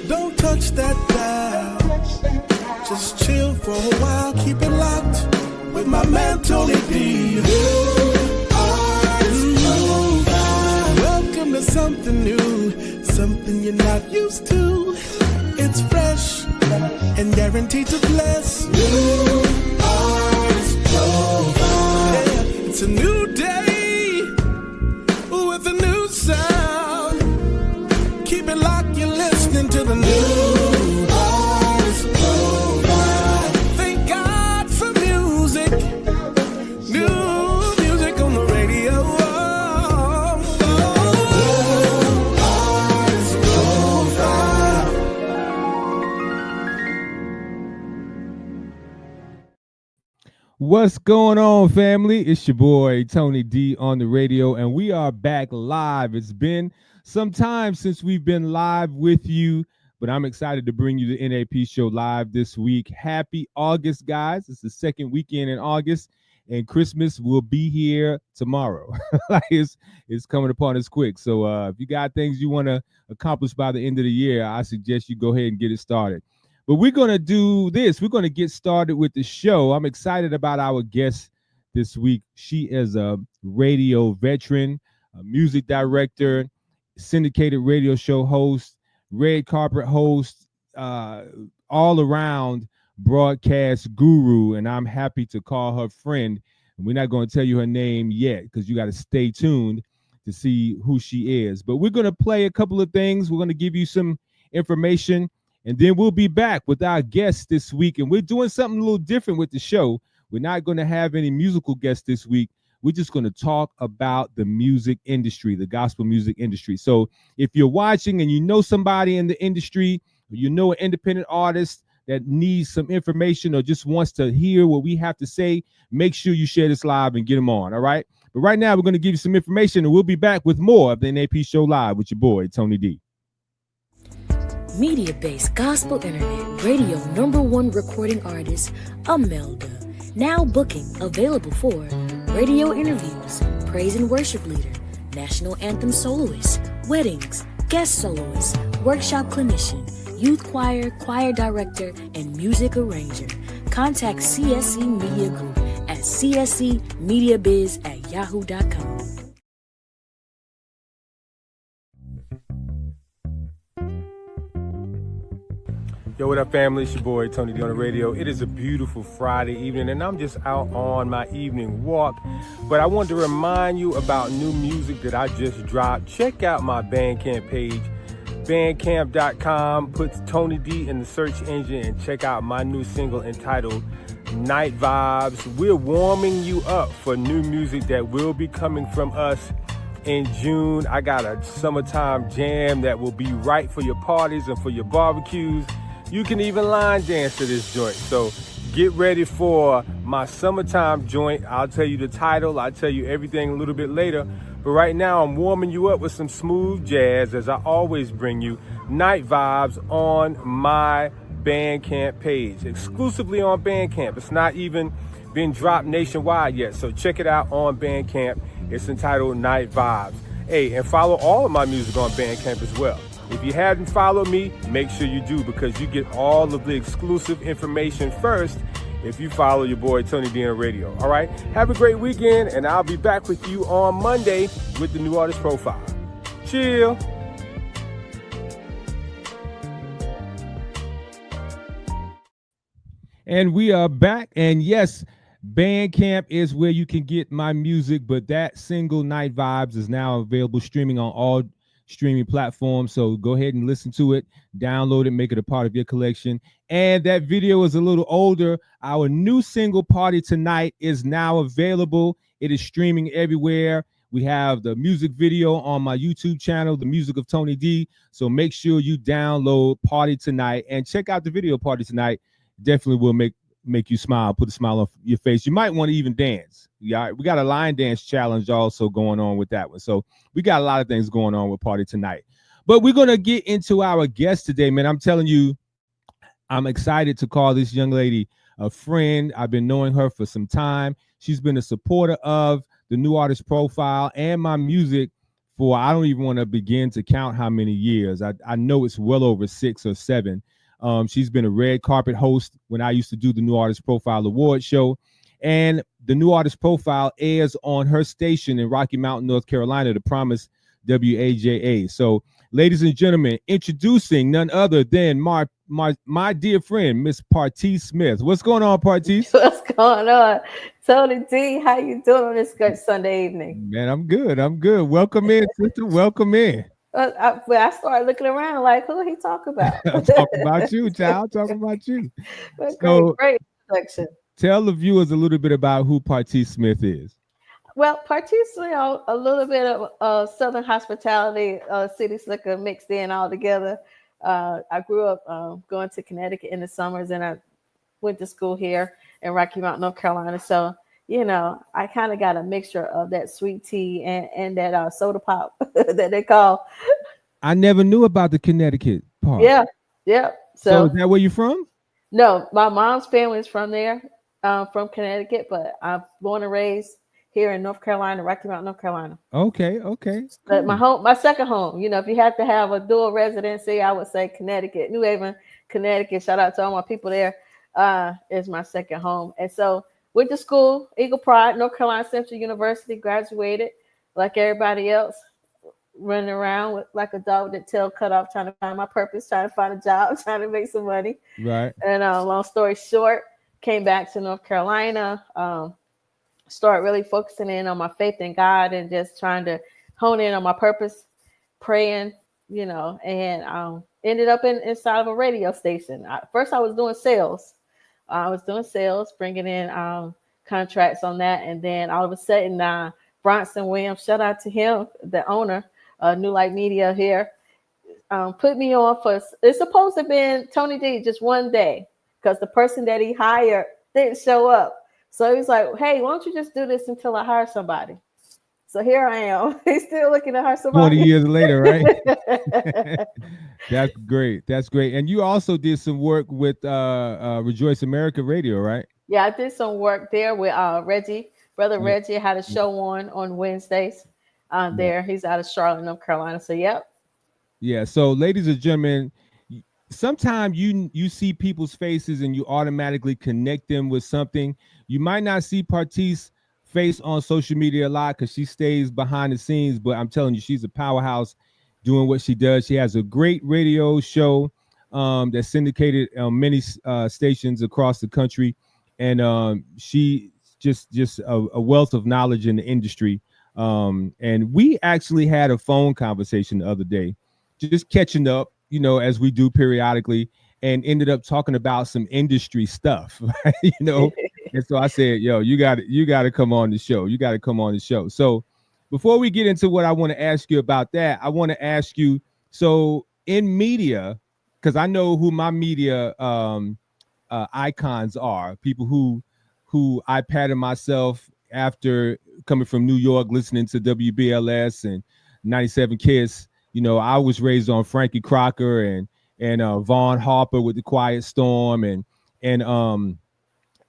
Don't touch that dial. Just chill for a while. Keep it locked with my man Tony D. Welcome to something new, something you're not used to. It's fresh and guaranteed to bless. New Artist Profile. Yeah, it's a new day with a new sound. Keep it locked, you're listening to the new Artist Profile. Thank God for music, new music on the radio. What's going on, family? It's your boy Tony D on the radio, and we are back live. It's been some time since we've been live with you, but I'm excited to bring you the NAP show live this week. Happy August, guys. It's the second weekend in August, and Christmas will be here tomorrow. it's coming upon us quick. So if you got things you want to accomplish by the end of the year, I suggest you go ahead and get it started. But we're going to do this. We're going to get started with the show. I'm excited about our guest this week. She is a radio veteran, a music director, syndicated radio show host, red carpet host, all around broadcast guru. And I'm happy to call her friend. We're not going to tell you her name yet because you got to stay tuned to see who she is. But we're going to play a couple of things. We're going to give you some information. And then we'll be back with our guests this week. And we're doing something a little different with the show. We're not going to have any musical guests this week. We're just going to talk about the music industry, the gospel music industry. So if you're watching and you know somebody in the industry, or you know an independent artist that needs some information or just wants to hear what we have to say, make sure you share this live and get them on, all right? But right now, we're going to give you some information, and we'll be back with more of the NAP Show Live with your boy, Tony D. Media-based gospel internet radio #1 recording artist, Imelda. Now booking available for radio interviews, praise and worship leader, national anthem soloist, weddings, guest soloist, workshop clinician, youth choir, choir director, and music arranger. Contact CSC Media Group at cscmediabiz@yahoo.com. Yo, what up, family? It's your boy, Tony D on the radio. It is a beautiful Friday evening, and I'm just out on my evening walk. But I wanted to remind you about new music that I just dropped. Check out my Bandcamp page, bandcamp.com. Put Tony D in the search engine and check out my new single entitled Night Vibes. We're warming you up for new music that will be coming from us in June. I got a summertime jam that will be right for your parties and for your barbecues. You can even line dance to this joint. So get ready for my summertime joint. I'll tell you the title. I'll tell you everything a little bit later. But right now, I'm warming you up with some smooth jazz, as I always bring you Night Vibes on my Bandcamp page, exclusively on Bandcamp. It's not even been dropped nationwide yet. So check it out on Bandcamp. It's entitled Night Vibes. Hey, and follow all of my music on Bandcamp as well. If you haven't followed me, make sure you do, because you get all of the exclusive information first if you follow your boy Tony D on radio. All right? Have a great weekend, and I'll be back with you on Monday with the new artist profile. Chill. And we are back, and yes, Bandcamp is where you can get my music, but that single Night Vibes is now available streaming on all streaming platforms. So go ahead and listen to it, download it, make it a part of your collection. And that video is a little older. Our new single, Party Tonight, is now available. It is streaming everywhere. We have the music video on my YouTube channel, The Music of Tony D. So make sure you download Party Tonight and check out the video Party Tonight. Definitely will make you smile, put a smile on your face. You might want to even dance. Yeah, we got a line dance challenge also going on with that one. So we got a lot of things going on with Party Tonight. But we're going to get into our guest today, man. I'm telling you, I'm excited to call this young lady a friend. I've been knowing her for some time. She's been a supporter of the New Artist Profile and my music for, I don't even want to begin to count how many years. I know it's well over 6 or 7. She's been a red carpet host when I used to do the New Artist Profile Award show. And the New Artist Profile airs on her station in Rocky Mountain, North Carolina, the Promise WAJA. So, ladies and gentlemen, introducing none other than my dear friend, Miss Patrice Smith. What's going on, Patrice? What's going on? Tony D, how you doing on this good Sunday evening? Man, I'm good. Welcome in, sister. Welcome in. I started looking around like, who he talk about? I'm talking about you, child. Talking about you. Great introduction. Tell the viewers a little bit about who Patrice Smith is. Well, Patrice, a little bit of Southern hospitality, city slicker mixed in all together. I grew up going to Connecticut in the summers, and I went to school here in Rocky Mountain, North Carolina. So, I kind of got a mixture of that sweet tea and that soda pop that they call. I never knew about the Connecticut part. Yeah. So is that where you're from? No, my mom's family is from there, from Connecticut, but I'm born and raised here in North Carolina, Rocky Mountain, North Carolina. Okay. But my second home, if you have to have a dual residency, I would say Connecticut, New Haven, Connecticut. Shout out to all my people there. Is my second home. And so went to school, Eagle Pride, North Carolina Central University, graduated like everybody else, running around with like a dog with the tail cut off, trying to find my purpose, trying to find a job, trying to make some money. Right. And long story short, came back to North Carolina, started really focusing in on my faith in God and just trying to hone in on my purpose, praying, and ended up inside of a radio station. First, I was doing sales. Bringing in contracts on that. And then all of a sudden, Bronson Williams, shout out to him, the owner of New Light Media here, put me on for, it's supposed to have been Tony D just one day because the person that he hired didn't show up. So he's like, hey, why don't you just do this until I hire somebody? So here I am. He's still looking to hire somebody. 20 years later, right? That's great. And you also did some work with Rejoice America Radio, right? Yeah, I did some work there with Reggie. Brother Reggie had a show on Wednesdays there. He's out of Charlotte, North Carolina. So, yep. Yeah. So, ladies and gentlemen, sometimes you see people's faces and you automatically connect them with something. You might not see Patrice's face on social media a lot because she stays behind the scenes, but I'm telling you, she's a powerhouse doing what she does. She has a great radio show that's syndicated on many stations across the country, and she just a wealth of knowledge in the industry. And we actually had a phone conversation the other day, just catching up, as we do periodically, and ended up talking about some industry stuff, right? And so I said, yo, you got to come on the show. So before we get into what I want to ask you about that, I want to ask you, so in media, because I know who my media icons are, people who I pattern myself after coming from New York, listening to WBLS and 97 Kiss. I was raised on Frankie Crocker and Vaughn Harper with The Quiet Storm and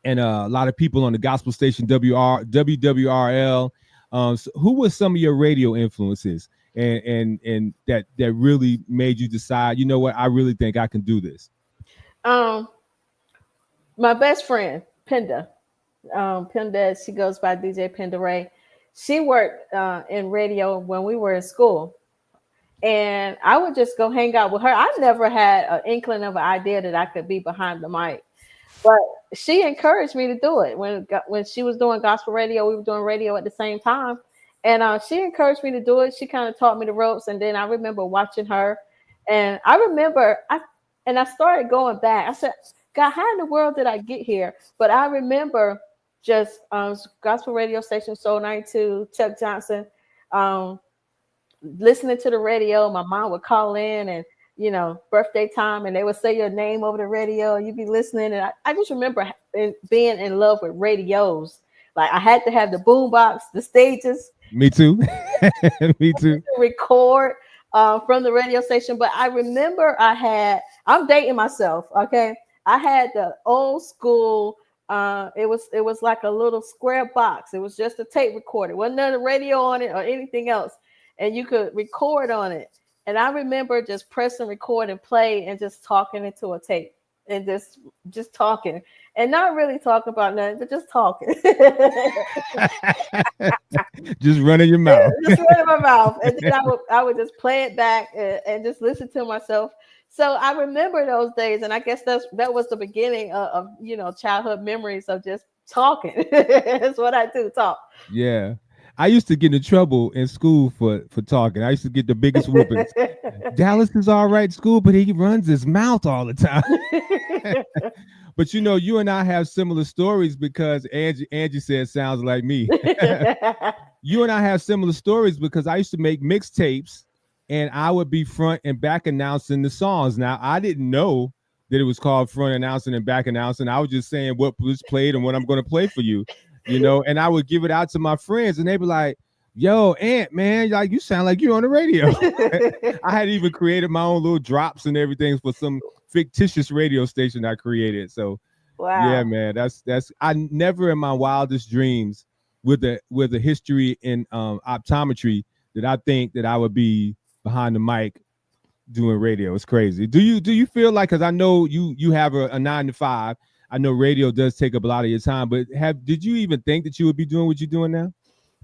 a lot of people on the gospel station WWRL. So who were some of your radio influences and that really made you decide, you know what, I really think I can do this? My best friend, Penda. Penda, she goes by DJ Penda Ray. She worked in radio when we were in school. And I would just go hang out with her. I never had an inkling of an idea that I could be behind the mic. But she encouraged me to do it. When she was doing gospel radio, we were doing radio at the same time. And she encouraged me to do it. She kind of taught me the ropes. And then I remember watching her. And I remember, I started going back. I said, God, how in the world did I get here? But I remember just gospel radio station, Soul 92, Chuck Johnson, listening to the radio. My mom would call in and, birthday time, and they would say your name over the radio and you'd be listening. And I just remember being in love with radios. Like I had to have the boom box, the stages. Me too. Me too. Record from the radio station. But I remember I'm dating myself. Okay. I had the old school, it was like a little square box. It was just a tape recorder. Wasn't there a radio on it or anything else. and you could record on it. And I remember just pressing record and play and just talking into a tape and just talking and not really talking about nothing, but just talking. Just running your mouth. Just running my mouth. And then I would just play it back and just listen to myself. So I remember those days, and I guess that was the beginning of childhood memories of just talking. That's what I do, talk. Yeah. I used to get in trouble in school for talking. I used to get the biggest whoopings. Dallas is all right in school, but he runs his mouth all the time. But you and I have similar stories because Angee said sounds like me. You and I have similar stories because I used to make mixtapes and I would be front and back announcing the songs. Now, I didn't know that it was called front announcing and back announcing. I was just saying what was played and what I'm going to play for you. And I would give it out to my friends and they'd be like, yo, Aunt, man, like you sound like you're on the radio. I had even created my own little drops and everything for some fictitious radio station I created. So, wow. Yeah, man, that's I never in my wildest dreams with a history in optometry that I think that I would be behind the mic doing radio. It's crazy. Do you feel like, because I know you have a 9-to-5. I know radio does take up a lot of your time, but did you even think that you would be doing what you're doing now?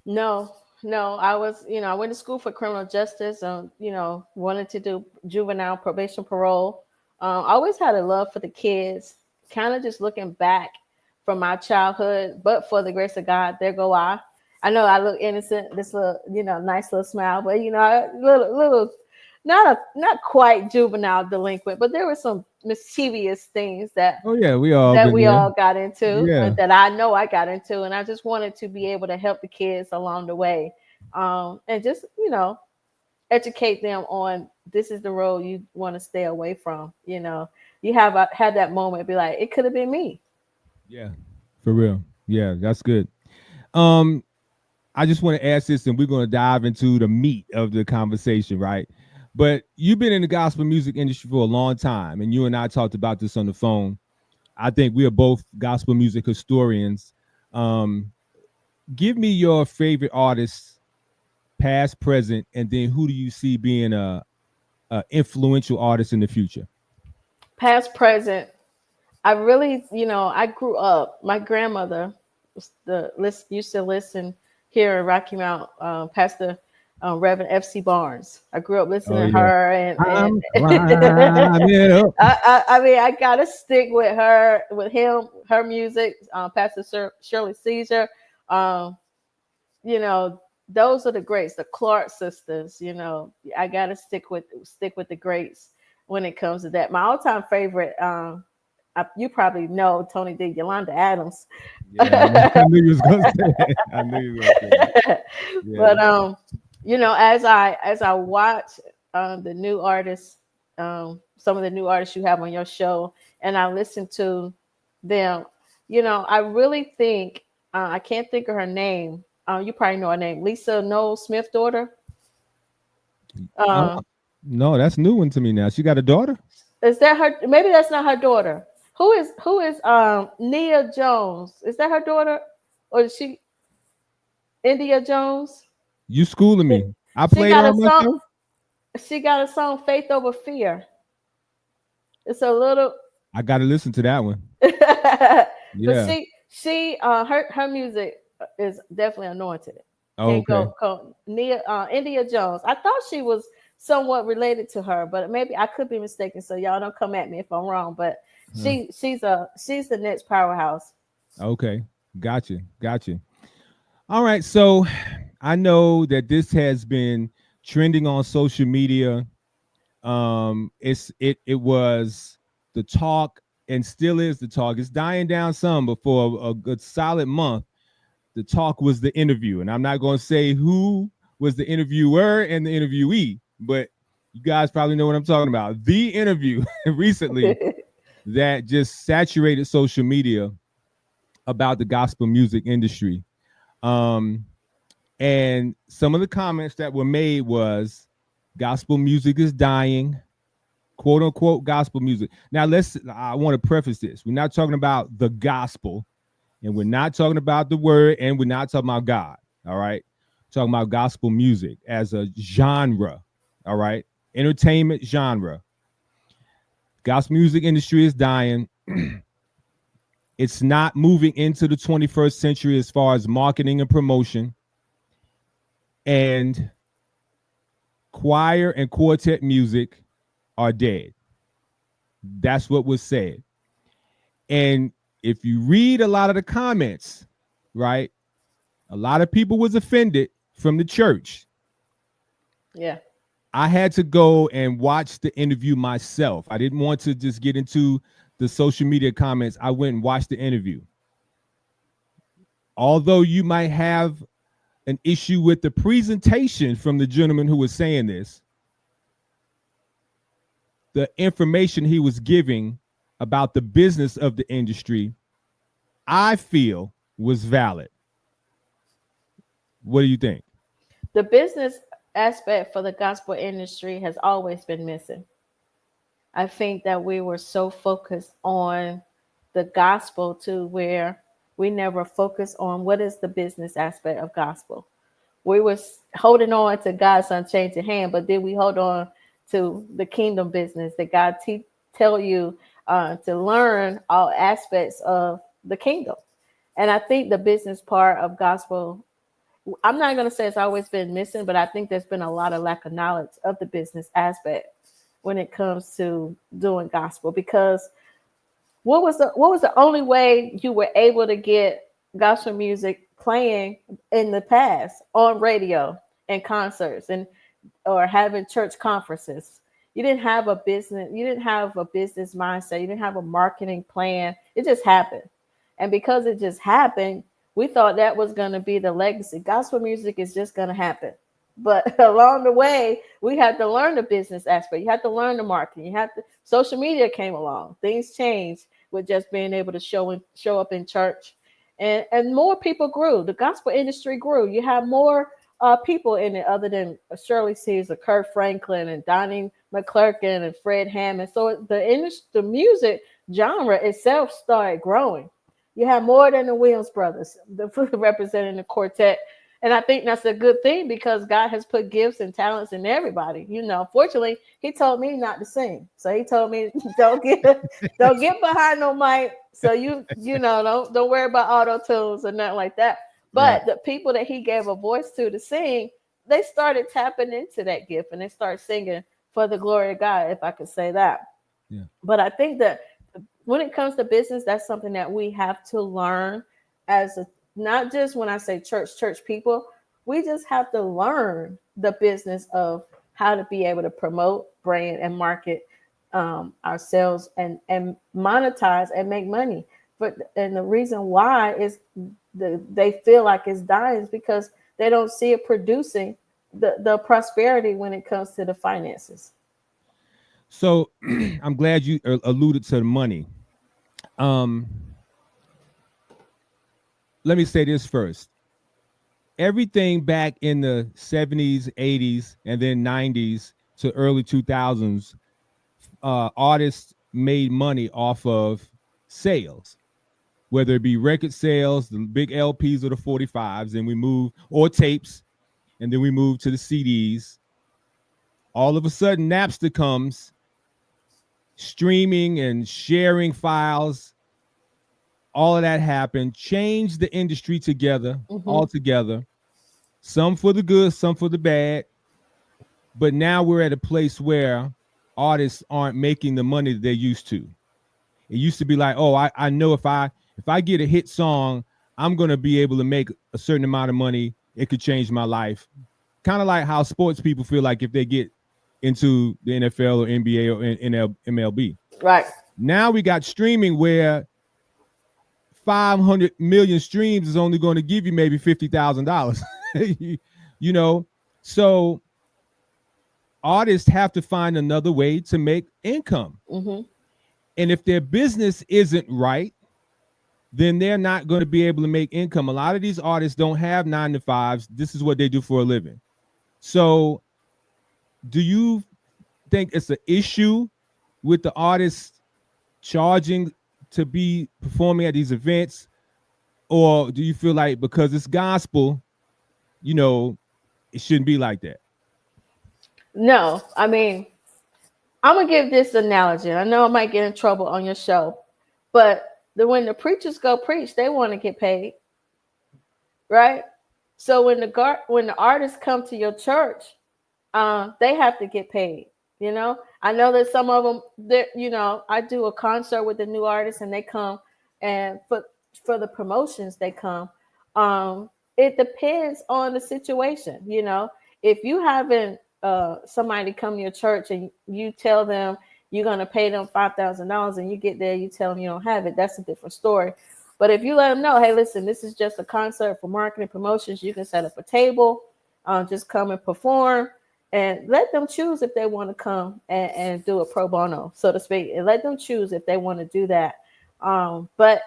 No. I was, I went to school for criminal justice. Wanted to do juvenile probation parole. I always had a love for the kids. Kind of just looking back from my childhood, but for the grace of God, there go I. I know I look innocent. This little, nice little smile, but little. Not quite juvenile delinquent, but there were some mischievous things that we all got into, that I know I got into, and I just wanted to be able to help the kids along the way, and just educate them on this is the road you want to stay away from. You have had that moment, be like, it could have been me. Yeah, for real. Yeah, that's good. I just want to ask this, and we're going to dive into the meat of the conversation, right? But you've been in the gospel music industry for a long time, and you and I talked about this on the phone. I think we are both gospel music historians. Give me your favorite artists, past, present, and then who do you see being a influential artist in the future? Past, present. I really, I grew up. My grandmother used to listen here in Rocky Mount, Pastor Reverend F.C. Barnes. I grew up listening to her, and I gotta stick with her, with him, her music. Pastor Shirley Caesar. Those are the greats, the Clark sisters. I gotta stick with the greats when it comes to that. My all-time favorite, you probably know Tony D. Yolanda Adams. Yeah, I knew you was gonna say that. I knew you was gonna say that. Yeah. But as I watch the new artists, some of the new artists you have on your show, and I listen to them, I really think I can't think of her name. You probably know her name, Lisa Noel Smith daughter. No, that's a new one to me now. She got a daughter? Is that her? Maybe that's not her daughter. Who is Nia Jones? Is that her daughter, or is she India Jones? You schooling me. I played on my show. She got a song, Faith Over Fear. It's a little. I got to listen to that one. Yeah. But she her music is definitely anointed. Okay. India Jones. I thought she was somewhat related to her, but maybe I could be mistaken. So y'all don't come at me if I'm wrong. But she's the next powerhouse. Okay, gotcha. All right, so I know that this has been trending on social media. It was the talk and still is the talk. It's dying down some, but for a good solid month, the talk was the interview. And I'm not going to say who was the interviewer and the interviewee, but you guys probably know what I'm talking about. The interview recently that just saturated social media about the gospel music industry. And some of the comments that were made was gospel music is dying, quote unquote gospel music. Now I want to preface this. We're not talking about the gospel, and we're not talking about the word, and we're not talking about God. All right. talking about gospel music as a genre. All right. Entertainment genre. Gospel music industry is dying. It's not moving into the 21st century as far as marketing and promotion. And choir and quartet music are dead. That's what was said. And if you read a lot of the comments, right, a lot of people was offended from the church. Yeah. I had to go and watch the interview myself. I didn't want to just get into the social media comments. I went and watched the interview. Although you might have an issue with the presentation from the gentleman who was saying this, the information he was giving about the business of the industry, I feel was valid. What do you think? The business aspect for the gospel industry has always been missing. I think that we were so focused on the gospel to where we never focused on what is the business aspect of gospel. We was holding on to God's unchanging hand, but then we hold on to the kingdom business that God tell you to learn all aspects of the kingdom. And I think the business part of gospel, I'm not going to say it's always been missing, but I think there's been a lot of lack of knowledge of the business aspect when it comes to doing gospel. Because what was the only way you were able to get gospel music playing in the past on radio and concerts and or having church conferences? You didn't have a business. You didn't have a business mindset. You didn't have a marketing plan. It just happened. And because it just happened, we thought that was going to be the legacy. Gospel music is just going to happen. But along the way, we had to learn the business aspect. You had to learn the marketing. Social media came along. Things changed with just being able to show up in church. And more people grew. The gospel industry grew. You have more people in it other than Shirley Caesar, Kirk Franklin, and Donnie McClurkin, and Fred Hammond. So the music genre itself started growing. You have more than the Williams brothers representing the quartet. And I think that's a good thing because God has put gifts and talents in everybody. You know, fortunately, he told me not to sing. So he told me, don't get behind no mic. So you know, don't worry about auto tunes or nothing like that. But right. The people that he gave a voice to sing, they started tapping into that gift and they started singing for the glory of God, if I could say that. Yeah. But I think that when it comes to business, that's something that we have to learn not just when I say church people, we just have to learn the business of how to be able to promote, brand, and market ourselves and monetize and make money. And the reason why is they feel like it's dying is because they don't see it producing the prosperity when it comes to the finances. So I'm glad you alluded to the money. Let me say this first. Everything back in the 70s, 80s, and then 90s to early 2000s, artists made money off of sales, whether it be record sales, the big LPs or the 45s, and we move, or tapes, and then we move to the CDs. All of a sudden, Napster comes, streaming and sharing files. All of that happened, changed the industry altogether. Some for the good, some for the bad. But now we're at a place where artists aren't making the money that they used to. It used to be like, oh, I know if I get a hit song, I'm going to be able to make a certain amount of money. It could change my life. Kind of like how sports people feel like if they get into the NFL or NBA or MLB. Right. Now we got streaming where 500 million streams is only going to give you maybe $50,000. You know, so artists have to find another way to make income. Mm-hmm. And if their business isn't right, then they're not going to be able to make income. A lot of these artists don't have 9-to-5s. This is what they do for a living. So do you think it's an issue with the artists charging to be performing at these events? Or do you feel like because it's gospel, you know, it shouldn't be like that. No, I mean, I'm gonna give this analogy. I know I might get in trouble on your show, but when the preachers go preach, they want to get paid, right? So when the artists come to your church, they have to get paid. You know, I know that some of them, that I do a concert with the new artists, and they come, and for the promotions they come. It depends on the situation. You know, if you haven't somebody come to your church and you tell them you're going to pay them $5,000 and you get there, you tell them you don't have it, that's a different story. But if you let them know, hey, listen, this is just a concert for marketing promotions, you can set up a table, just come and perform, and let them choose if they want to come and do a pro bono, so to speak, and let them choose if they want to do that. But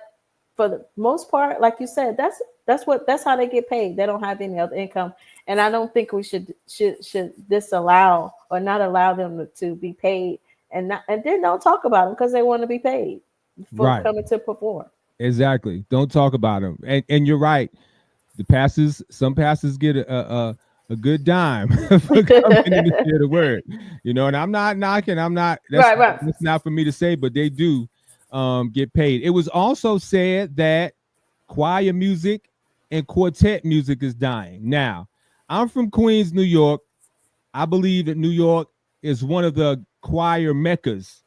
for the most part, like you said, that's how they get paid. They don't have any other income. And I don't think we should disallow or not allow them to be paid, and then don't talk about them because they want to be paid for coming to perform. Exactly. Don't talk about them. And you're right. Some pastors get a good dime for coming in to share the word. And I'm not knocking. That's not for me to say, but they do get paid. It was also said that choir music and quartet music is dying. Now, I'm from Queens, New York. I believe that New York is one of the choir meccas.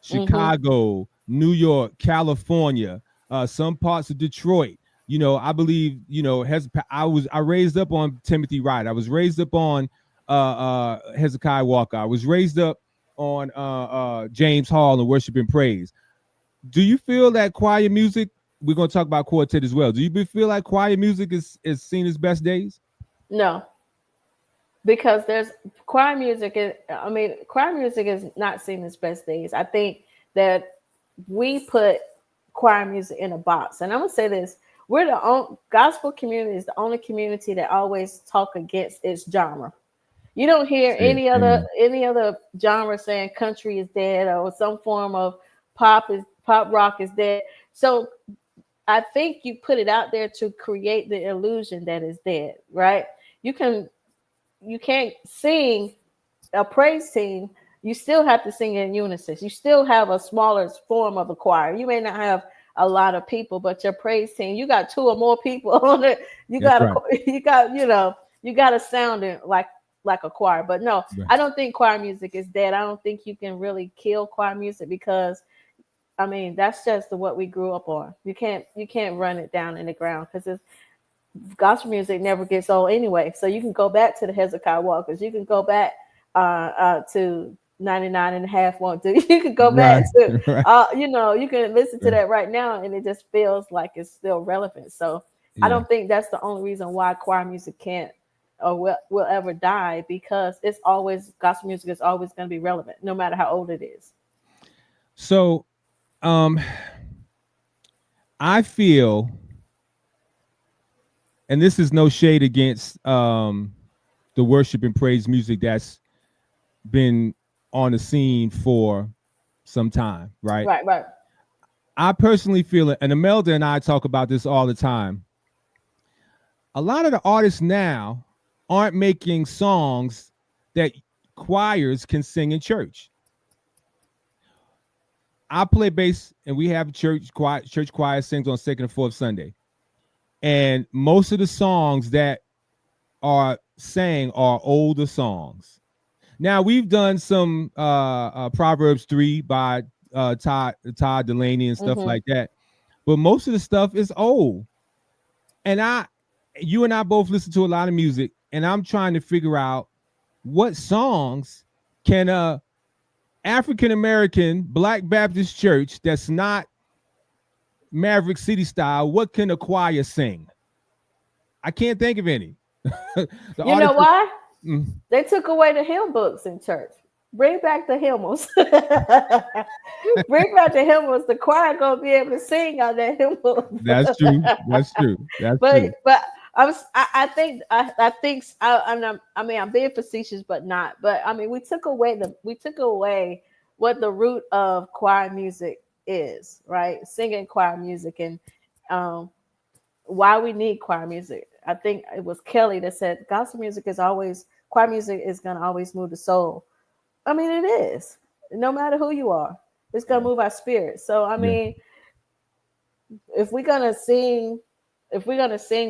Chicago, New York, California, some parts of Detroit. I believe, I raised up on Timothy Wright. I was raised up on Hezekiah Walker. I was raised up on James Hall and Worship and Praise. Do you feel that choir music, we're going to talk about quartet as well, do you feel like choir music is seen its best days? No, because choir music is not seen its best days. I think that we put choir music in a box. And I'm going to say this, we're the only gospel community is the only community that always talk against its genre. You don't hear any other genre saying country is dead or some form of pop rock is dead. So I think you put it out there to create the illusion that it's dead, right? You can't sing a praise team. You still have to sing in unison. You still have a smaller form of a choir. You may not have a lot of people, but your praise team, you got 2 or more people on it. You got to sound it like a choir. But no, I don't think choir music is dead. I don't think you can really kill choir music because that's just what we grew up on. You can't run it down in the ground because gospel music never gets old anyway. So you can go back to the Hezekiah Walkers. You can go back to 99.5 won't do. You can go back to, you can listen to that right now and it just feels like it's still relevant. So I don't think that's the only reason why choir music can't or will ever die, because gospel music is always going to be relevant no matter how old it is. So I feel, and this is no shade against the worship and praise music that's been on the scene for some time, right? Right. I personally feel it, and Imelda and I talk about this all the time. A lot of the artists now aren't making songs that choirs can sing in church. I play bass, and we have church choir sings on second and fourth Sunday. And most of the songs that are sang are older songs. Now, we've done some Proverbs 3 by Todd Delaney and stuff like that. But most of the stuff is old. And you and I both listen to a lot of music, and I'm trying to figure out what songs can a African-American Black Baptist church that's not Maverick City style, what can a choir sing? I can't think of any. You know why? They took away the hymn books in church. Bring back the hymnals. Bring back the hymnals. The choir gonna be able to sing out that hymn book. That's true. But I think I'm being facetious, but not. But we took away what the root of choir music is, right? Singing choir music, and why we need choir music. I think it was Kelly that said gospel music is always, choir music is going to always move the soul. I mean, it is. No matter who you are, it's going to move our spirit. So, I mean, if we're going to sing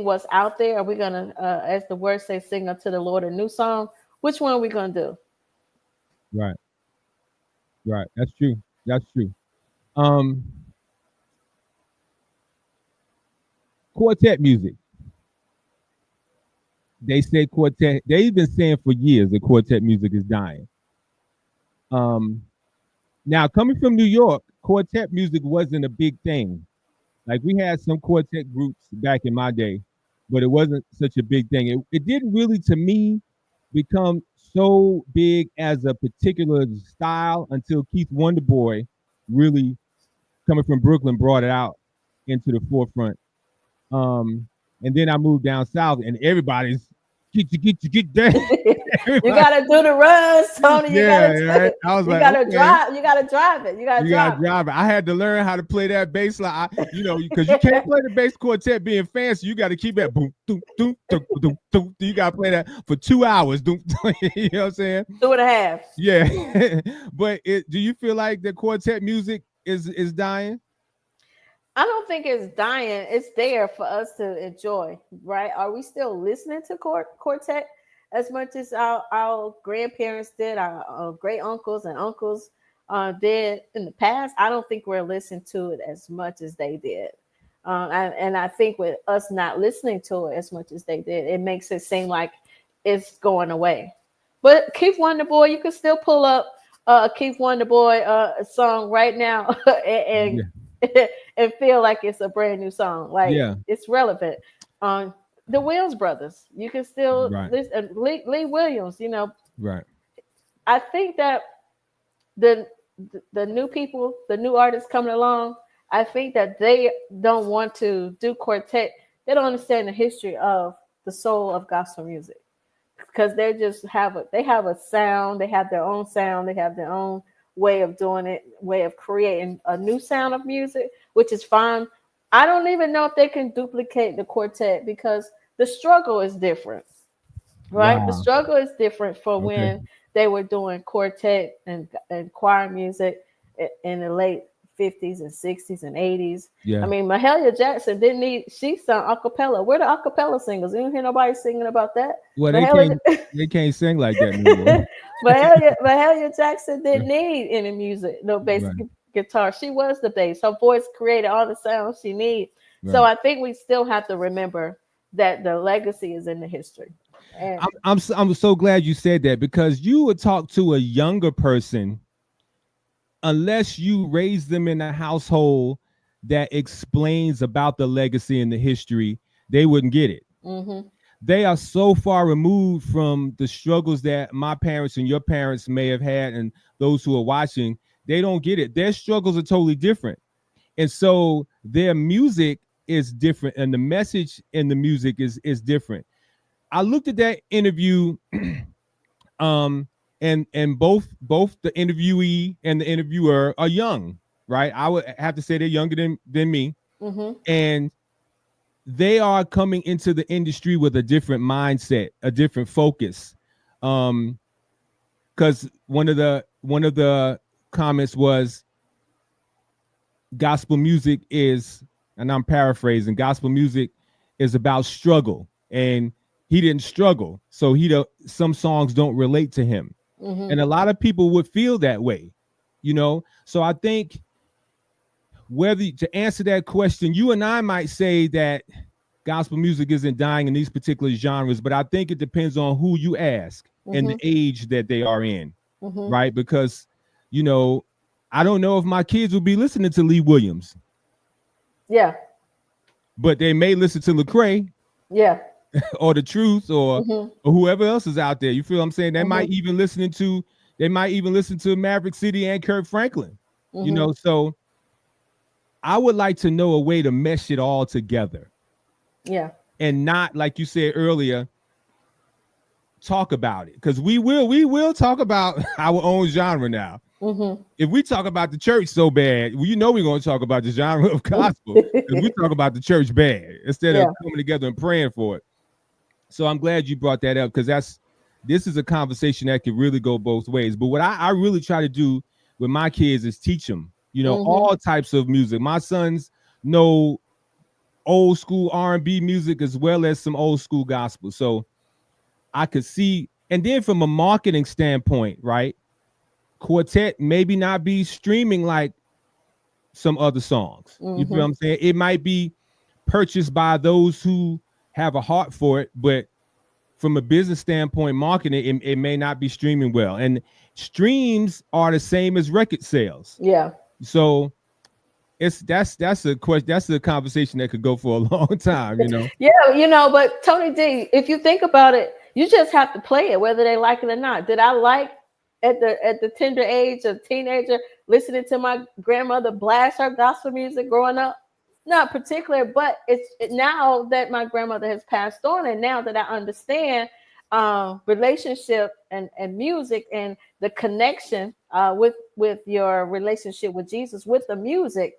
what's out there, are we going to, as the words say, sing unto the Lord a new song? Which one are we going to do? Right. Right. That's true. That's true. Quartet music. They say quartet. They've been saying for years that quartet music is dying. Now coming from New York, quartet music wasn't a big thing. Like we had some quartet groups back in my day, but it wasn't such a big thing. It didn't really, to me, become so big as a particular style until Keith Wonderboy really, coming from Brooklyn, brought it out into the forefront. And then I moved down south, and everybody's get down. You gotta do the runs, Tony. You right. I was you like, gotta okay. drive. You gotta drive it. You gotta drive it. I had to learn how to play that bass line. Because you can't play the bass quartet being fancy. You got to keep that boom, doom, doom, doom, doom, doom. You got to play that for 2 hours. Doom, you know what I'm saying? 2.5. Yeah. But do you feel like the quartet music is dying? I don't think it's dying. It's there for us to enjoy, right? Are we still listening to quartet as much as our grandparents did, our great uncles and uncles did in the past? I don't think we're listening to it as much as they did. And I think with us not listening to it as much as they did, it makes it seem like it's going away. But Keith Wonderboy, you can still pull up a Keith Wonderboy song right now and and feel like it's a brand new song. Like it's relevant. The Williams brothers, you can still listen. Lee Williams, Right. I think that the new people, the new artists coming along, I think that they don't want to do quartet. They don't understand the history of the soul of gospel music because they just have a sound. They have their own sound. They have their own way of doing it, way of creating a new sound of music, which is fine. I don't even know if they can duplicate the quartet because the struggle is different, right? Wow. The struggle is different for when they were doing quartet and choir music in the late 50s and 60s and 80s. Yeah. I mean, Mahalia Jackson she sung a cappella. Where the a cappella singers? You don't hear nobody singing about that. Well, they can't sing like that anymore. Mahalia Jackson didn't need any music, no bass guitar. She was the bass. Her voice created all the sounds she needed. Right. So I think we still have to remember that the legacy is in the history. And I'm so glad you said that because you would talk to a younger person, unless you raise them in a household that explains about the legacy and the history, they wouldn't get it. Mm-hmm. They are so far removed from the struggles that my parents and your parents may have had and those who are watching. They don't get it. Their struggles are totally different. And so their music is different and the message in the music is different. I looked at that interview and both the interviewee and the interviewer are young, right? I would have to say they're younger than me. Mm-hmm. And they are coming into the industry with a different mindset, a different focus. Because one of the comments was gospel music is, and I'm paraphrasing, gospel music is about struggle, and he didn't struggle, so some songs don't relate to him. Mm-hmm. And a lot of people would feel that way, so I think to answer that question, you and I might say that gospel music isn't dying in these particular genres, but I think it depends on who you ask and the age that they are in, right? Because I don't know if my kids will be listening to Lee Williams. Yeah. But they may listen to Lecrae. Yeah. Or The Truth or whoever else is out there. You feel what I'm saying? They might even listen to Maverick City and Kirk Franklin. So I would like to know a way to mesh it all together. Yeah. And not, like you said earlier, talk about it. Because we will talk about our own genre now. Mm-hmm. If we talk about the church so bad, we're going to talk about the genre of gospel. If we talk about the church bad instead of coming together and praying for it. So I'm glad you brought that up, because this is a conversation that could really go both ways. But what I really try to do with my kids is teach them, all types of music. My sons know old school R&B music as well as some old school gospel. So I could see, and then from a marketing standpoint, right? Quartet maybe not be streaming like some other songs. You feel what I'm saying? It might be purchased by those who have a heart for it, but from a business standpoint, marketing, it may not be streaming well. And streams are the same as record sales. Yeah. So that's a question. That's a conversation that could go for a long time, Yeah, but Tony D, if you think about it, you just have to play it, whether they like it or not. Did I like at the tender age of teenager listening to my grandmother blast her gospel music growing up? Not particular, but it's now that my grandmother has passed on, and now that I understand relationship and music and the connection with your relationship with Jesus with the music,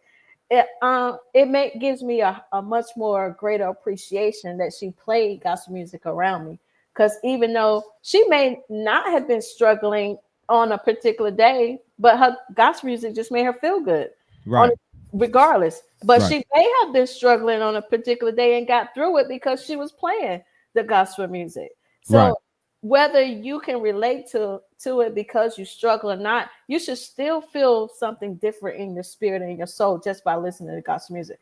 it gives me a much more greater appreciation that she played gospel music around me. Because even though she may not have been struggling on a particular day, but her gospel music just made her feel good, right? Regardless. But she may have been struggling on a particular day and got through it because she was playing the gospel music. So whether you can relate to it because you struggle or not, you should still feel something different in your spirit and your soul just by listening to gospel music.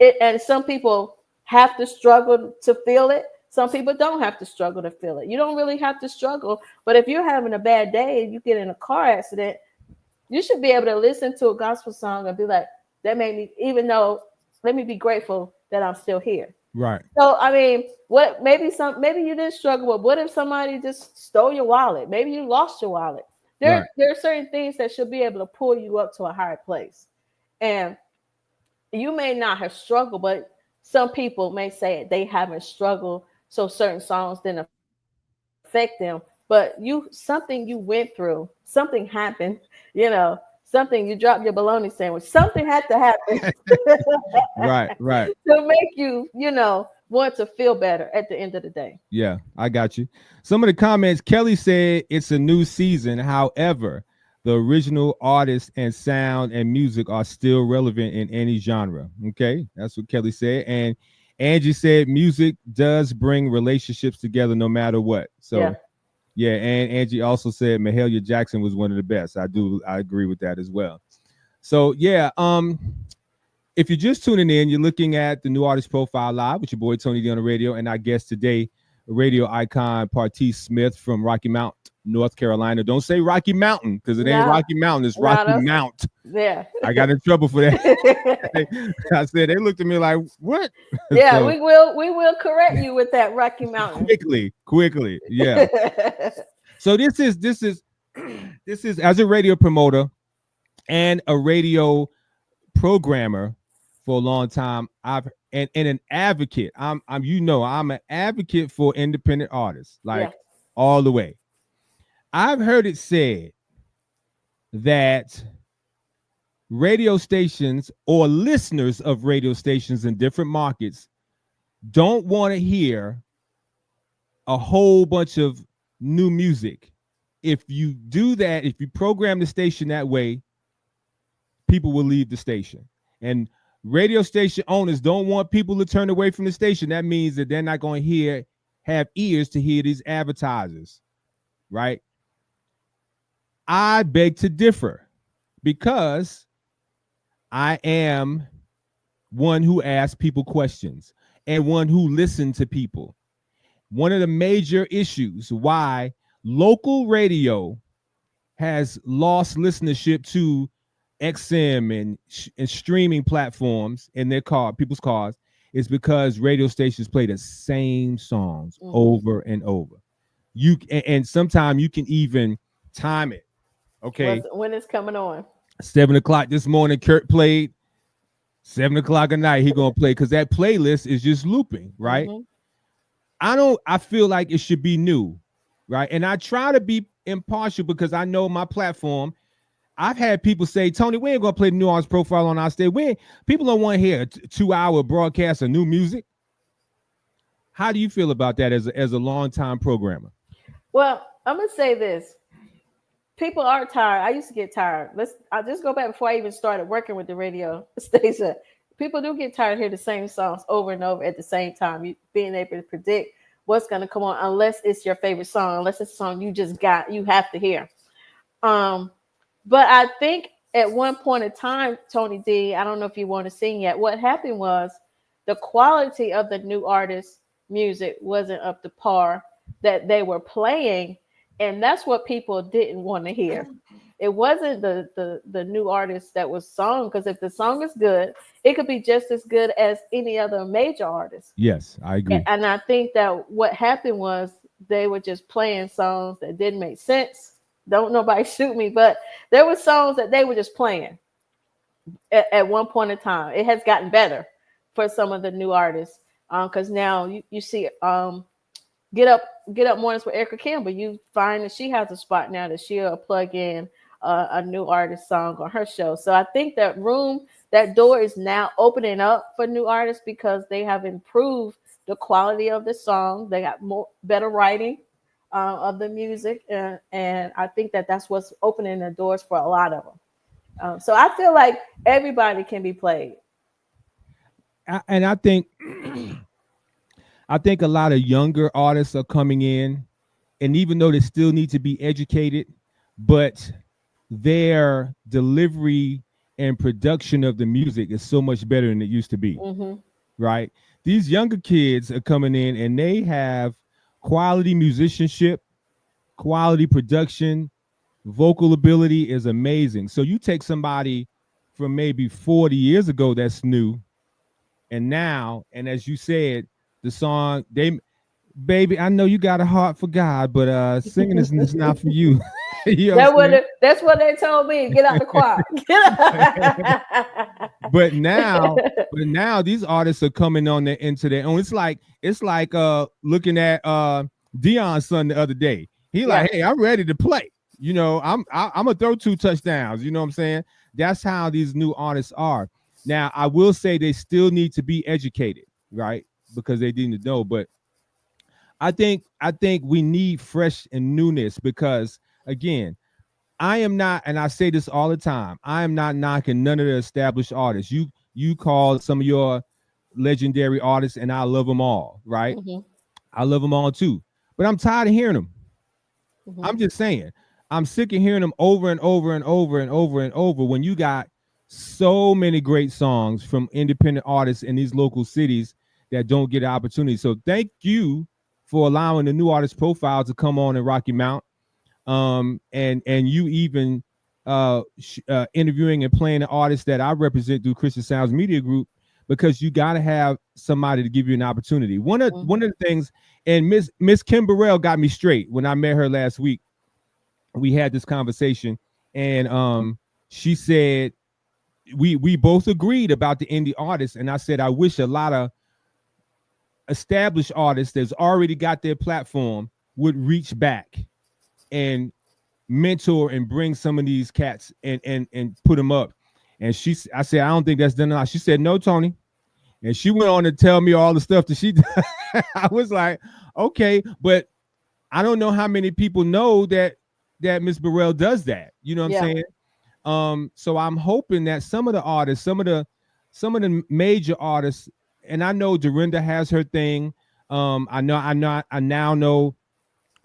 And some people have to struggle to feel it. Some people don't have to struggle to feel it. You don't really have to struggle. But if you're having a bad day and you get in a car accident, you should be able to listen to a gospel song and be like, that made me, let me be grateful that I'm still here. Right. So, I mean, maybe you didn't struggle, but what if somebody just stole your wallet? Maybe you lost your wallet. There are certain things that should be able to pull you up to a higher place. And you may not have struggled, but some people may say they haven't struggled, so certain songs didn't affect them. But something you went through, something happened, something, you dropped your bologna sandwich, something had to happen. Right. To make you, want to feel better at the end of the day. Yeah, I got you. Some of the comments, Kelly said it's a new season. However, the original artist and sound and music are still relevant in any genre. Okay, that's what Kelly said. And Angee said music does bring relationships together no matter what. So yeah, and Angee also said Mahalia Jackson was one of the best. I agree with that as well. So yeah, if you're just tuning in, you're looking at the New Artist Profile Live with your boy Tony D on the radio, and our guest today, radio icon Patrice Smith from Rocky Mount, North Carolina. Don't say Rocky Mountain, because it ain't Rocky Mountain, it's Rocky Mount. Yeah. I got in trouble for that. I said, they looked at me like, what? Yeah, so, we will correct you with that Rocky Mountain. Quickly. Yeah. So this is as a radio promoter and a radio programmer for a long time. And an advocate. I'm an advocate for independent artists, all the way. I've heard it said that radio stations or listeners of radio stations in different markets don't want to hear a whole bunch of new music. If you do that, if you program the station that way, people will leave the station. And radio station owners don't want people to turn away from the station. That means that they're not going to have ears to hear these advertisers, right? I beg to differ, because I am one who asks people questions and one who listens to people. One of the major issues why local radio has lost listenership to XM and streaming platforms in people's cars is because radio stations play the same songs over and over. And sometimes you can even time it. Okay, when it's coming on. 7:00 this morning, Kurt played. 7:00 at night, he gonna play, because that playlist is just looping, right? I feel like it should be new, right? And I try to be impartial because I know my platform. I've had people say, Tony, we ain't gonna play the New Artist Profile on our stage. People don't want to hear a 2-hour broadcast of new music. How do you feel about that as a longtime programmer? Well, I'm gonna say this. People are tired. I used to get tired. I'll just go back before I even started working with the radio station. People do get tired of hearing the same songs over and over at the same time. You being able to predict what's going to come on, unless it's your favorite song, unless it's a song you have to hear. But I think at one point in time, Tony D, I don't know if you want to sing yet. What happened was the quality of the new artist music wasn't up to par that they were playing. And that's what people didn't want to hear. It wasn't the new artist that was sung, because if the song is good, it could be just as good as any other major artist. Yes, I agree. And I think that what happened was they were just playing songs that didn't make sense. Don't nobody shoot me, but there were songs that they were just playing at one point in time. It has gotten better for some of the new artists, because now you see Get Up Mornings with Erica Campbell. You find that she has a spot now that she'll plug in a new artist song on her show. So I think that door is now opening up for new artists because they have improved the quality of the song. They got better writing of the music, and I think that's what's opening the doors for a lot of them. So I feel like everybody can be played. And I think a lot of younger artists are coming in, and even though they still need to be educated, but their delivery and production of the music is so much better than it used to be. Mm-hmm. Right? These younger kids are coming in and they have quality musicianship, quality production, vocal ability is amazing. So you take somebody from maybe 40 years ago that's new, and now, and as you said, the song, baby, I know you got a heart for God, but singing is not for you. You know that's what they told me. Get out the choir. But now these artists are coming on into their own. It's like looking at Dion's son the other day. He like, hey, I'm ready to play. You know, I'm gonna throw 2 touchdowns. You know what I'm saying? That's how these new artists are. Now, I will say they still need to be educated, right? Because they didn't know, but I think we need fresh and newness, because again, I am not, and I say this all the time, I am not knocking none of the established artists. You call some of your legendary artists, and I love them all, right? Mm-hmm. I love them all too, but I'm tired of hearing them. Mm-hmm. I'm just saying, I'm sick of hearing them over and over and over and over and over when you got so many great songs from independent artists in these local cities that don't get an opportunity. So thank you for allowing the New Artist Profile to come on in Rocky Mount. And you even interviewing and playing an artist that I represent through Christian Sounds Media Group, because you got to have somebody to give you an opportunity. One of the things, and Miss Kim Burrell got me straight when I met her last week. We had this conversation, and she said we both agreed about the indie artists, and I said I wish a lot of established artists that's already got their platform would reach back and mentor and bring some of these cats and put them up. And I said, I don't think that's done a lot. She said, no, Tony. And she went on to tell me all the stuff that she did. I was like, okay, but I don't know how many people know that Miss Burrell does that. You know what I'm saying? So I'm hoping that some of the artists, some of the major artists, and I know Dorinda has her thing. I now know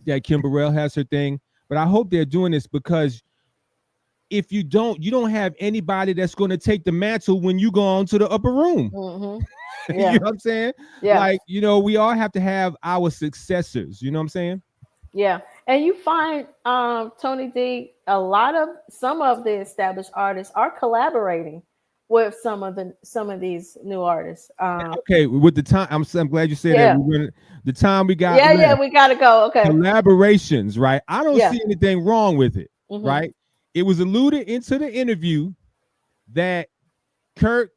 that Kim Burrell has her thing, but I hope they're doing this, because if you don't have anybody that's going to take the mantle when you go on to the upper room. Mm-hmm. Yeah. You know what I'm saying? Yeah. Like, you know, we all have to have our successors. You know what I'm saying? Yeah. And you find, Tony D, some of the established artists are collaborating with some of these new artists. Okay, with the time, I'm glad you said that. The time we got. Yeah, we gotta go. Okay. Collaborations, right? I don't see anything wrong with it, right? It was alluded into the interview that Kirk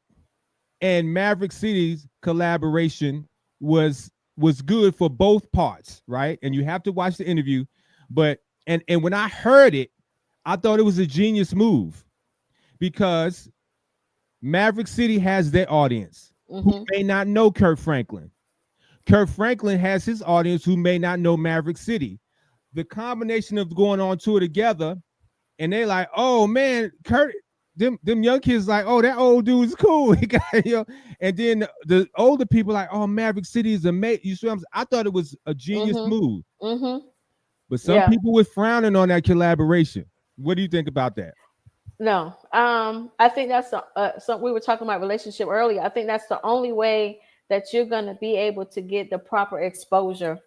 and Maverick City's collaboration was good for both parts, right? And you have to watch the interview. But and when I heard it, I thought it was a genius move, because Maverick City has their audience who may not know Kirk Franklin. Kirk Franklin has his audience who may not know Maverick City. The combination of going on tour together, and they like, oh man, Kurt, them young kids like, oh, that old dude is cool. He got, and then the older people like, oh, Maverick City is amazing. You see what I'm saying? I thought it was a genius move. But some people were frowning on that collaboration. What do you think about that? No, I think that's we were talking about relationship earlier. I think that's the only way that you're going to be able to get the proper exposure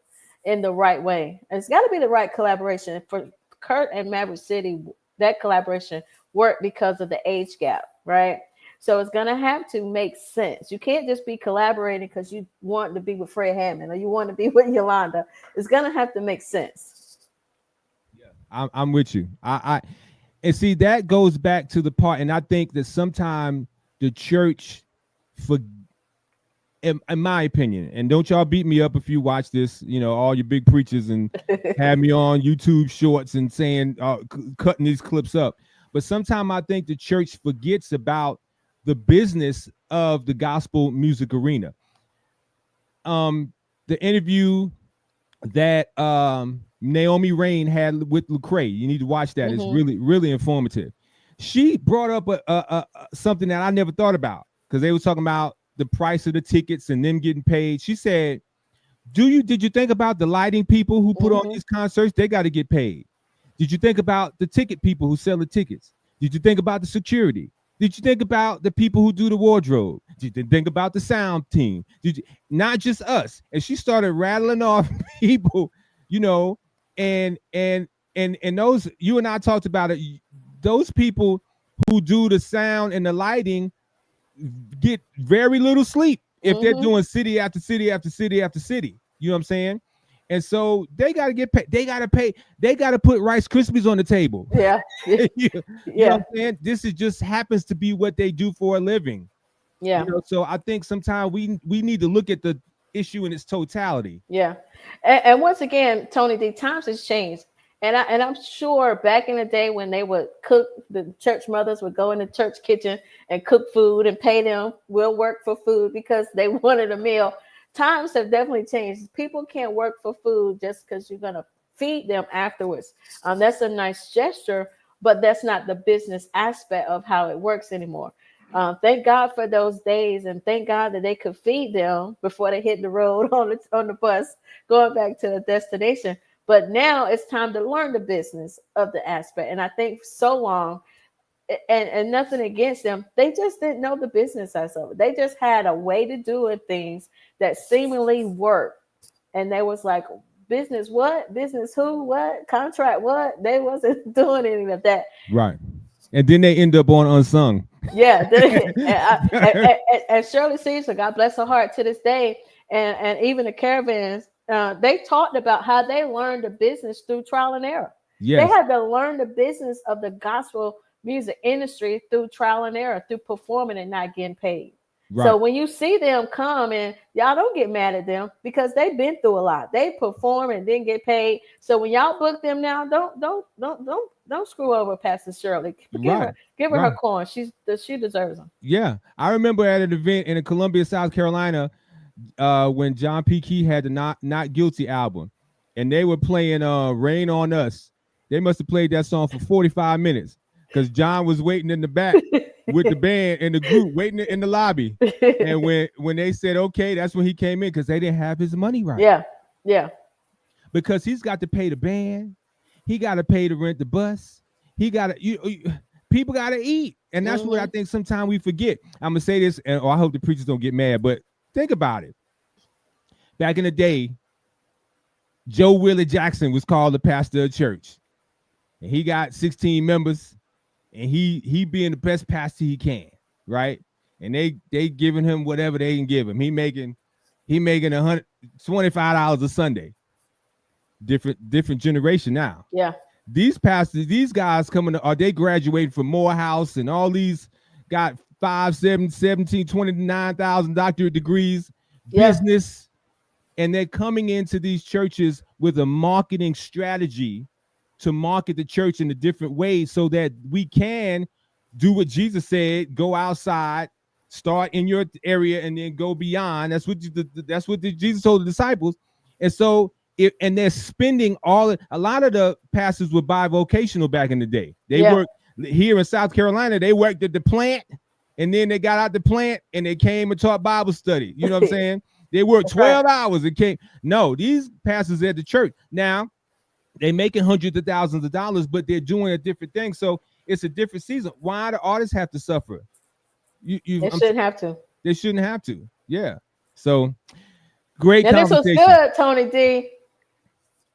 in the right way. And it's got to be the right collaboration. For Kurt and Maverick City, that collaboration worked because of the age gap, right? So it's going to have to make sense. You can't just be collaborating because you want to be with Fred Hammond or you want to be with Yolanda. It's going to have to make sense. Yeah, I'm with you. And see, that goes back to the part, and I think that sometimes the church, in my opinion, and don't y'all beat me up if you watch this, all your big preachers and have me on YouTube shorts and saying, cutting these clips up. But sometimes I think the church forgets about the business of the gospel music arena. The interview that Naomi Rain had with Lecrae, you need to watch that. It's really, really informative. She brought up something that I never thought about, because they were talking about the price of the tickets and them getting paid. She said, did you think about the lighting people who put on these concerts? They got to get paid. Did you think about the ticket people who sell the tickets? Did you think about the security? Did you think about the people who do the wardrobe? Did you think about the sound team? Not just us? And she started rattling off people, and those, you and I talked about it. Those people who do the sound and the lighting get very little sleep if they're doing city after city after city after city. You know what I'm saying? And so they got to get paid. They got to pay. They got to put Rice Krispies on the table. Yeah. You know what I'm saying? This is just happens to be what they do for a living. Yeah. So I think sometimes we need to look at the issue in its totality. Yeah. And once again, Tony, the times has changed. And I'm sure back in the day when they would cook, the church mothers would go in the church kitchen and cook food and pay them. We'll work for food because they wanted a meal. Times have definitely changed. People can't work for food just because you're going to feed them afterwards. That's a nice gesture, but that's not the business aspect of how it works anymore. Thank God for those days, and thank God that they could feed them before they hit the road on the bus going back to the destination. But now it's time to learn the business of the aspect. And I think so long, and nothing against them, they just didn't know the business as of it. They just had a way to do things that seemingly worked. And they was like, business what? Business who? What? Contract what? They wasn't doing any of that. Right. And then they end up on Unsung. Yeah. And Shirley Caesar, God bless her heart, to this day, and even the Caravans, they talked about how they learned the business through trial and error. Yes. They had to learn the business of the gospel music industry through trial and error, through performing and not getting paid. Right. So when you see them come, and y'all don't get mad at them because they've been through a lot. They perform and didn't get paid. So when y'all book them now, don't screw over Pastor Shirley. Give her her coin. She deserves them. Yeah, I remember at an event in Columbia, South Carolina, when John P. Key had the Not Guilty album, and they were playing Rain on Us. They must have played that song for 45 minutes because John was waiting in the back with the band and the group waiting in the lobby. And when they said okay, that's when he came in, because they didn't have his money right. Yeah. Because he's got to pay the band, he got to pay to rent the bus, he got to people got to eat, and that's what I think sometimes we forget. I'm gonna say this, and I hope the preachers don't get mad, but think about it. Back in the day, Joe Willie Jackson was called the pastor of church, and he got 16 members, and he being the best pastor he can, right? And they giving him whatever they can give him. He making $125 a Sunday. Different generation now. Yeah. These pastors, these guys they graduating from Morehouse, and all these got 5, 7, 17, 29,000 doctorate degrees, business, and they're coming into these churches with a marketing strategy to market the church in a different way so that we can do what Jesus said, go outside Start in your area and then go beyond. That's what Jesus told the disciples. And so and they're spending a lot of the pastors were bivocational back in the day. They worked here in South Carolina. They worked at the plant, and then they got out the plant and they came and taught Bible study. You know what I'm saying? They worked 12 hours and came. No, these pastors at the church now, they're making hundreds of thousands of dollars, but they're doing a different thing. So it's a different season. Why do artists have to suffer? They shouldn't have to. They shouldn't have to. Yeah. So great conversation. This was good, Tony D.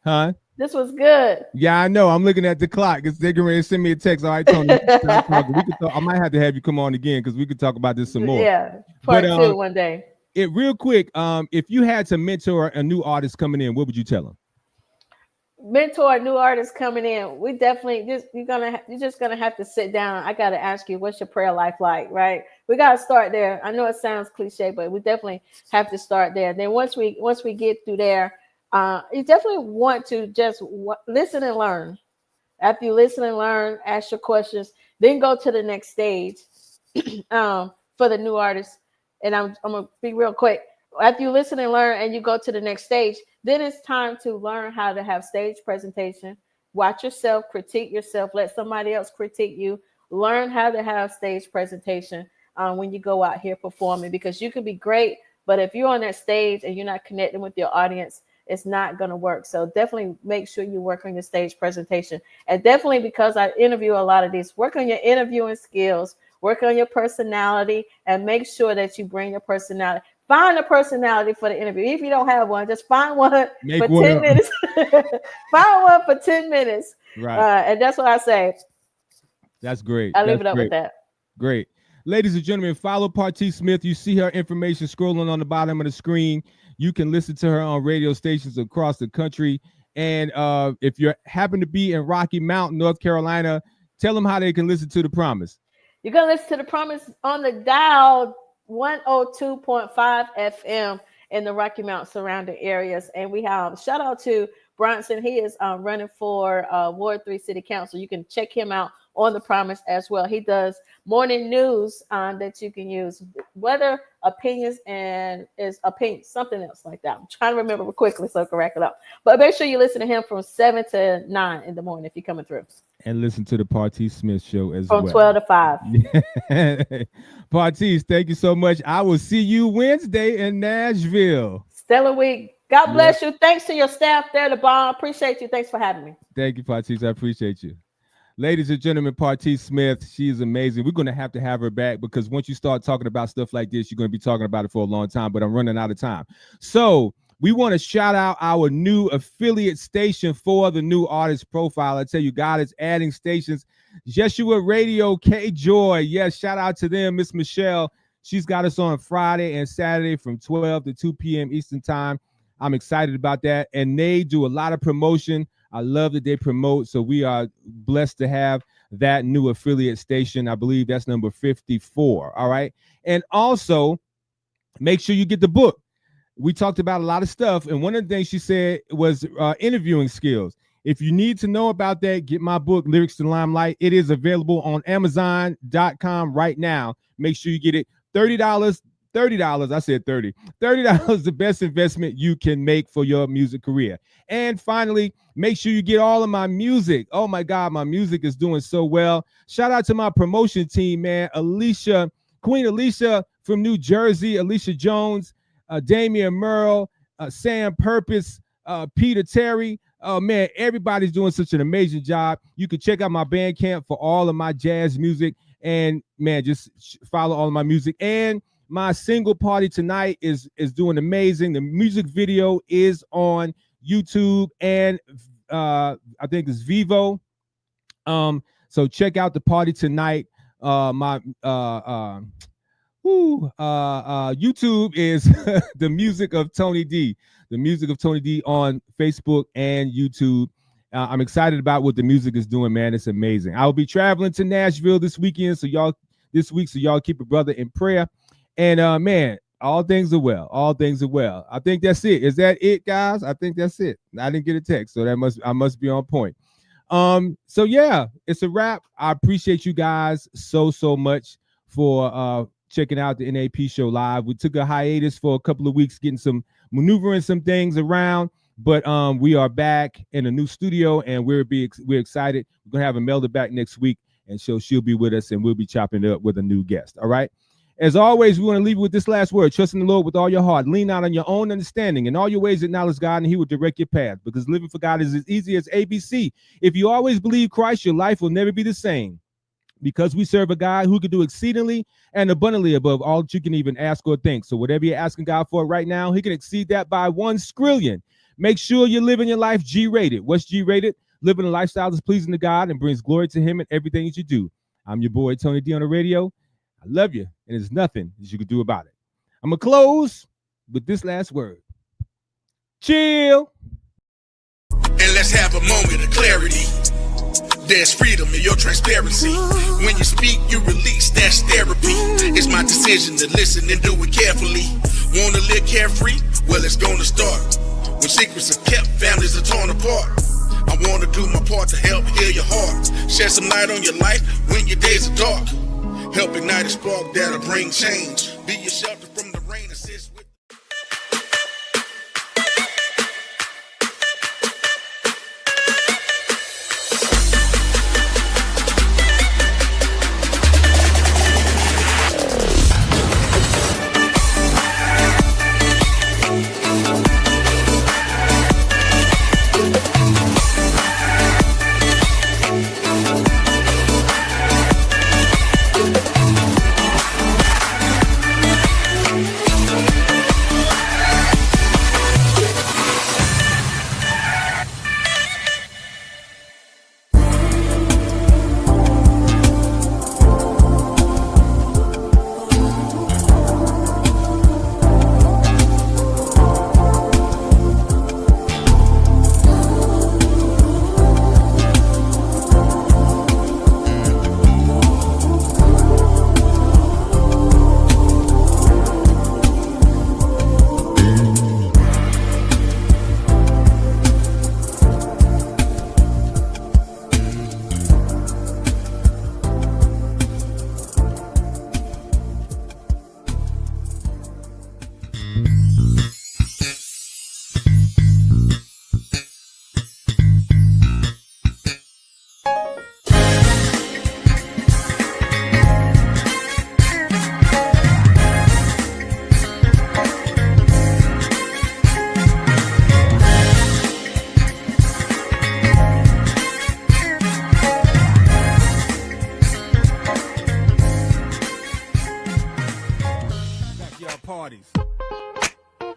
Huh? This was good. Yeah, I know. I'm looking at the clock. They're going to send me a text. All right, Tony. Stop talking. We could talk. I might have to have you come on again because we could talk about this some more. Yeah, part 2 one day. Real quick, if you had to mentor a new artist coming in, what would you tell them? Mentor a new artist coming in. We definitely you're just gonna have to sit down. I gotta ask you, what's your prayer life like, right? We gotta start there. I know it sounds cliche, but we definitely have to start there. Then once we get through there, you definitely want to just listen and learn. After you listen and learn, ask your questions, then go to the next stage for the new artist. And I'm gonna be real quick. After you listen and learn and you go to the next stage, then it's time to learn how to have stage presentation. Watch yourself, critique yourself, let somebody else critique you. Learn how to have stage presentation when you go out here performing, because you can be great, but if you're on that stage and you're not connecting with your audience, it's not going to work. So definitely make sure you work on your stage presentation. And definitely, because I interview a lot of these, work on your interviewing skills, work on your personality, and make sure that you bring your personality. Find a personality for the interview. If you don't have one, just find one for 10 minutes. Find one for 10 minutes. Right. And that's what I say. That's great. I leave it up with that. Great. Ladies and gentlemen, follow Patrice Smith. You see her information scrolling on the bottom of the screen. You can listen to her on radio stations across the country. And if you happen to be in Rocky Mount, North Carolina, tell them how they can listen to The Promise. You can listen to The Promise on the dial 102.5 FM in the Rocky Mount surrounding areas. And we have shout out to Bronson. He is running for Ward 3 City Council. You can check him out on The Promise as well. He does morning news that you can use, weather, opinions, and is opinion, something else like that. I'm trying to remember quickly so I can rack it up. But make sure you listen to him from 7 to 9 in the morning if you're coming through. And listen to the Patrice Smith show as well. From 12 to 5. Patrice, thank you so much. I will see you Wednesday in Nashville. Stellar week. God bless you. Thanks to your staff there, the bomb. Appreciate you. Thanks for having me. Thank you, Patrice. I appreciate you. Ladies and gentlemen, Patrice Smith, she is amazing. We're going to have her back because once you start talking about stuff like this, you're going to be talking about it for a long time, but I'm running out of time. So we want to shout out our new affiliate station for the new artist profile. I tell you, God is adding stations. Yeshua Radio, K-Joy. Yes, shout out to them. Miss Michelle, she's got us on Friday and Saturday from 12 to 2 p.m. Eastern time. I'm excited about that. And they do a lot of promotion. I love that they promote. So we are blessed to have that new affiliate station. I believe that's number 54. All right. And also make sure you get the book. We talked about a lot of stuff. And one of the things she said was interviewing skills. If you need to know about that, get my book, Lyrics to Limelight. It is available on Amazon.com right now. Make sure you get it. $30. I said 30. $30, the best investment you can make for your music career. And finally, make sure you get all of my music. Oh my God, my music is doing so well. Shout out to my promotion team, man. Queen Alicia from New Jersey, Alicia Jones, Damian Merle, Sam Purpose, Peter Terry. Oh man, everybody's doing such an amazing job. You can check out my Bandcamp for all of my jazz music. And man, just follow all of my music. And my single Party Tonight is doing amazing. The music video is on YouTube and I think it's Vivo. So check out the Party Tonight. My YouTube is the music of Tony D. The music of Tony D on Facebook and YouTube. I'm excited about what the music is doing, man. It's amazing. I'll be traveling to Nashville this weekend, so y'all keep a brother in prayer. And man, all things are well. All things are well. I think that's it. Is that it, guys? I think that's it. I didn't get a text, so I must be on point. So yeah, it's a wrap. I appreciate you guys so much for checking out the NAP show live. We took a hiatus for a couple of weeks, getting some maneuvering some things around, but we are back in a new studio, and we're excited. We're gonna have Imelda back next week, and she'll be with us, and we'll be chopping it up with a new guest. All right. As always, we want to leave you with this last word: trust in the Lord with all your heart. Lean out on your own understanding. In all your ways, acknowledge God, and He will direct your path. Because living for God is as easy as ABC. If you always believe Christ, your life will never be the same. Because we serve a God who can do exceedingly and abundantly above all that you can even ask or think. So whatever you're asking God for right now, He can exceed that by 1 skrillion. Make sure you're living your life G-rated. What's G-rated? Living a lifestyle that's pleasing to God and brings glory to Him in everything that you do. I'm your boy, Tony D on the radio. I love you, and there's nothing that you can do about it. I'm going to close with this last word. Chill. And let's have a moment of clarity. There's freedom in your transparency. When you speak, you release, that's therapy. It's my decision to listen and do it carefully. Wanna live carefree? Well, it's gonna start. When secrets are kept, families are torn apart. I wanna do my part to help heal your heart. Shed some light on your life when your days are dark. Help ignite a spark that'll bring change. Be your shelter from the rain, assist with.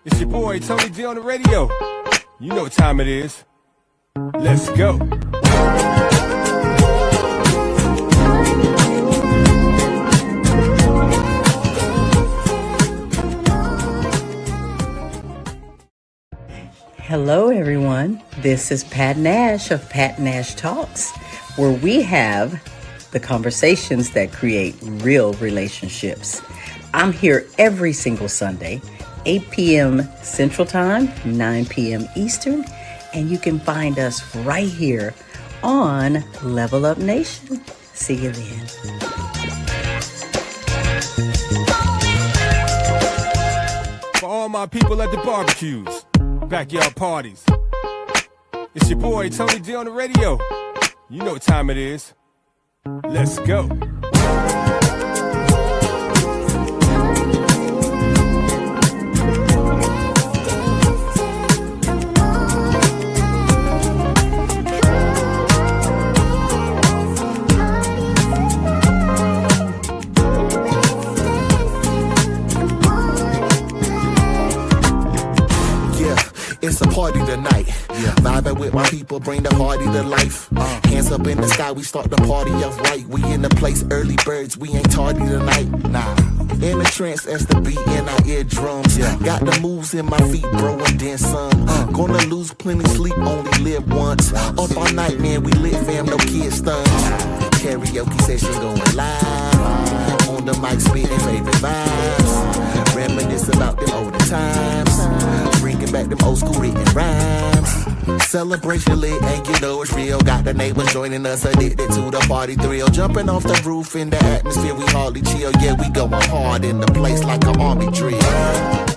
It's your boy, Tony D on the radio. You know what time it is. Let's go. Hello, everyone. This is Pat Nash of Pat Nash Talks, where we have the conversations that create real relationships. I'm here every single Sunday, 8 p.m. Central Time, 9 p.m. Eastern, and you can find us right here on Level Up Nation. See you then. For all my people at the barbecues, backyard parties, it's your boy Tony D on the radio. You know what time it is. Let's go. It's a party tonight. Vibing with my people, bring the party to life. Hands up in the sky, we start the party off right. We in the place, early birds, we ain't tardy tonight. Nah. In the trance as the beat in our eardrums. Got the moves in my feet, bro, and then some. Gonna lose plenty sleep, only live once. Up all night, man, we lit, fam, no kids stunts. Karaoke session going live. On the mic, spitting favorite vibes. Reminisce about them older times. Bringing back them old school written rhymes. Celebration lit and you know it's real. Got the neighbors joining us, addicted to the party thrill. Jumping off the roof in the atmosphere, we hardly chill. Yeah, we going hard in the place like an army drill.